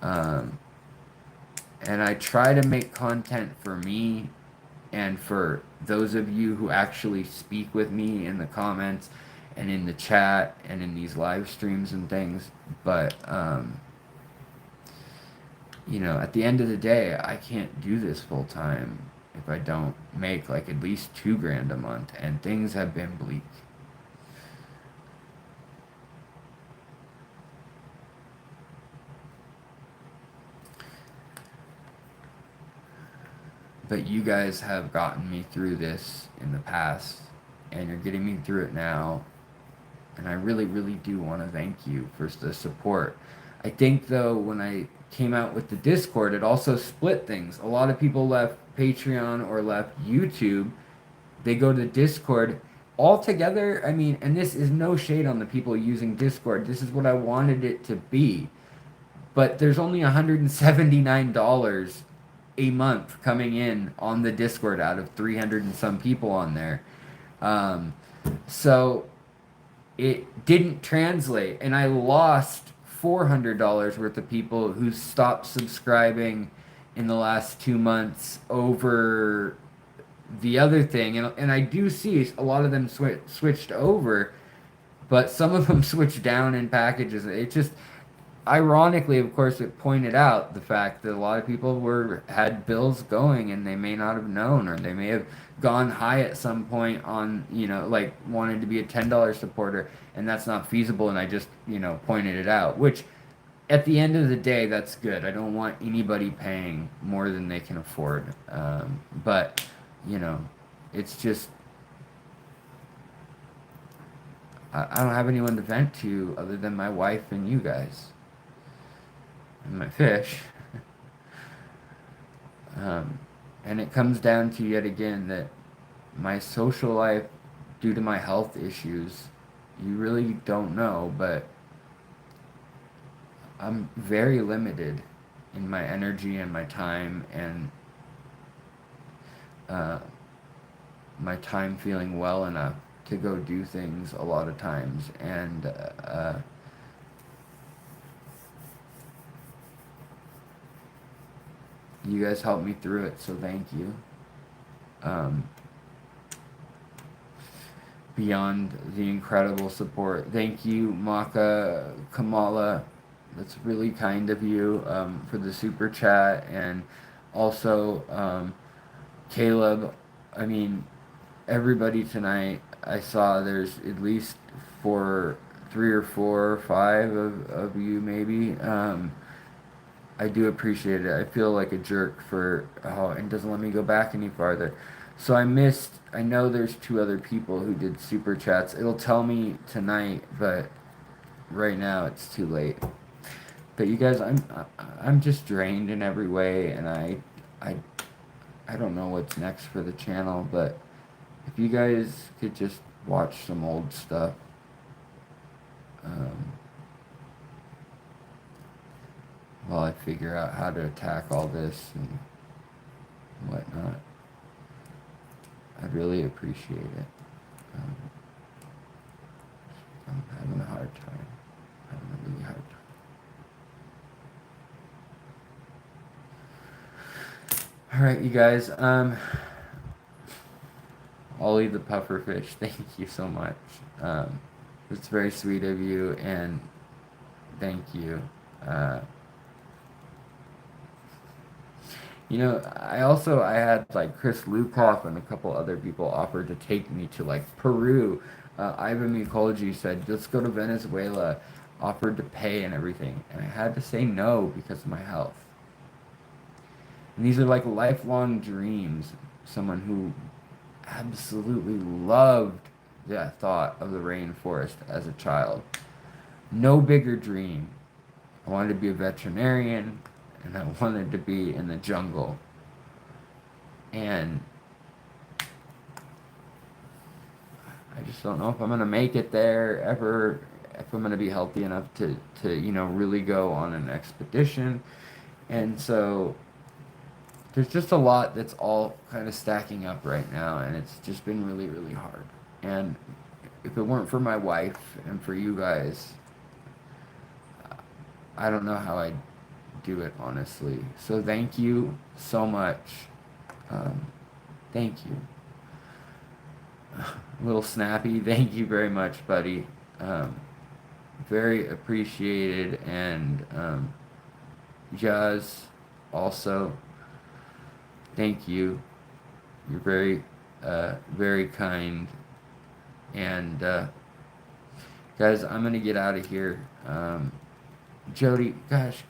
And I try to make content for me and for those of you who actually speak with me in the comments and in the chat and in these live streams and things. But, you know, at the end of the day, I can't do this full time if I don't make like at least $2,000 a month, and things have been bleak. But you guys have gotten me through this in the past, and you're getting me through it now. And I really, really do want to thank you for the support. I think, though, when I came out with the Discord, it also split things. A lot of people left Patreon or left YouTube. They go to Discord. Altogether, I mean, and this is no shade on the people using Discord. This is what I wanted it to be. But there's only $179 a month coming in on the Discord out of 300 and some people on there. Um, so it didn't translate, and I lost $400 worth of people who stopped subscribing in the last 2 months over the other thing. And I do see a lot of them switched over, but some of them switched down in packages. It just, ironically, of course, it pointed out the fact that a lot of people had bills going and they may not have known, or they may have gone high at some point on, like wanted to be a $10 supporter, and that's not feasible. And I just, pointed it out, which at the end of the day, that's good. I don't want anybody paying more than they can afford. But, it's just, I don't have anyone to vent to other than my wife and you guys. And my fish. And it comes down to, yet again, that my social life, due to my health issues, you really don't know, but I'm very limited in my energy and my time, and my time feeling well enough to go do things a lot of times. And you guys helped me through it, so thank you. Beyond the incredible support, thank you, Maka Kamala. That's really kind of you, for the super chat. And also, Caleb. I mean, everybody tonight, I saw there's at least 3 or 4 or 5 of you, maybe. I do appreciate it. I feel like a jerk for how it doesn't let me go back any farther. So I know there's 2 other people who did super chats. It'll tell me tonight, but right now it's too late. But you guys, I'm just drained in every way, and I don't know what's next for the channel, but if you guys could just watch some old stuff, while I figure out how to attack all this and whatnot, I'd really appreciate it. I'm having a hard time. Having a really hard time. Alright, you guys, Ollie the pufferfish, thank you so much. It's very sweet of you, and thank you. I had like Chris Lukoff and a couple other people offered to take me to like Peru. Ivan Mukology said, let's go to Venezuela, offered to pay and everything. And I had to say no because of my health. And these are like lifelong dreams. Someone who absolutely loved the thought of the rainforest as a child. No bigger dream. I wanted to be a veterinarian, and I wanted to be in the jungle. And I just don't know if I'm going to make it there ever, if I'm going to be healthy enough to really go on an expedition. And so there's just a lot that's all kind of stacking up right now, and it's just been really, really hard. And if it weren't for my wife and for you guys, I don't know how I'd do it, honestly. So thank you so much. Thank you. Little Snappy, thank you very much, buddy. Very appreciated. And Jazz, also, thank you. You're very, very kind. And guys, I'm gonna get out of here. Jody, gosh,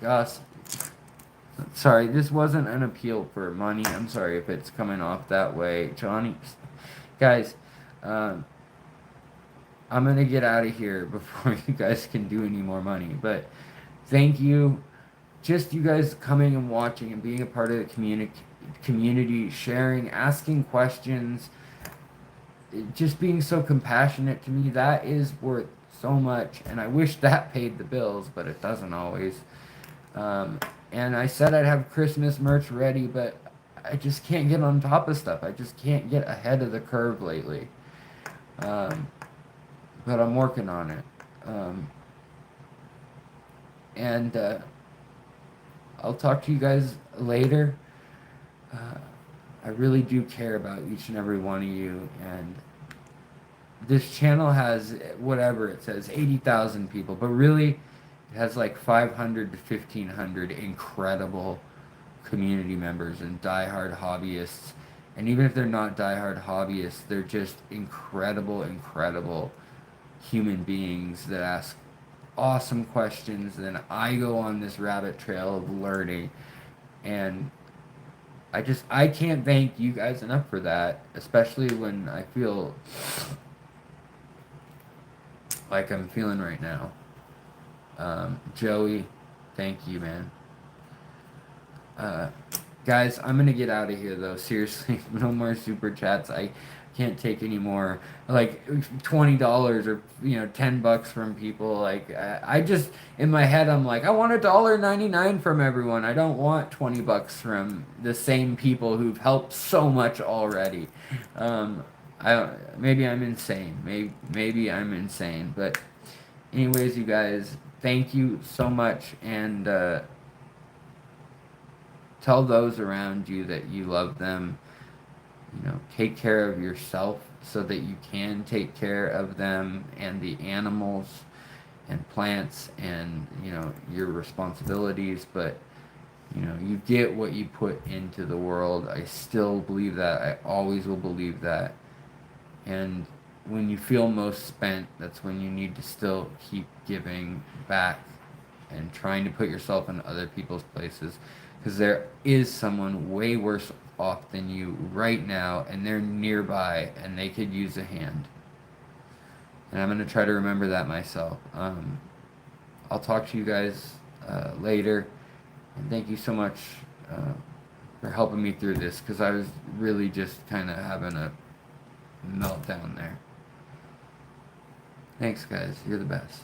sorry, this wasn't an appeal for money. I'm sorry if it's coming off that way. Johnny, guys, I'm going to get out of here before you guys can do any more money. But thank you. Just you guys coming and watching and being a part of the community, sharing, asking questions, just being so compassionate to me, that is worth so much. And I wish that paid the bills, but it doesn't always. And I said I'd have Christmas merch ready, but I just can't get on top of stuff. I just can't get ahead of the curve lately. But I'm working on it. And I'll talk to you guys later. I really do care about each and every one of you. And this channel has, whatever it says, 80,000 people. But really, it has like 500 to 1,500 incredible community members and diehard hobbyists. And even if they're not diehard hobbyists, they're just incredible, incredible human beings that ask awesome questions. Then I go on this rabbit trail of learning, and I can't thank you guys enough for that, especially when I feel like I'm feeling right now. Joey, thank you, man. Guys, I'm gonna get out of here though. Seriously, no more super chats. I can't take any more. Like $20 or $10 from people. Like I just in my head I'm like I want $1.99 from everyone. I don't want $20 from the same people who've helped so much already. Maybe I'm insane. Maybe I'm insane. But anyways, you guys, thank you so much, and tell those around you that you love them. Take care of yourself so that you can take care of them and the animals and plants and, your responsibilities. But, you get what you put into the world. I still believe that. I always will believe that. And when you feel most spent, that's when you need to still keep giving back and trying to put yourself in other people's places. Because there is someone way worse off than you right now, and they're nearby, and they could use a hand. And I'm going to try to remember that myself. I'll talk to you guys later, and thank you so much for helping me through this, because I was really just kind of having a meltdown there. Thanks, guys. You're the best.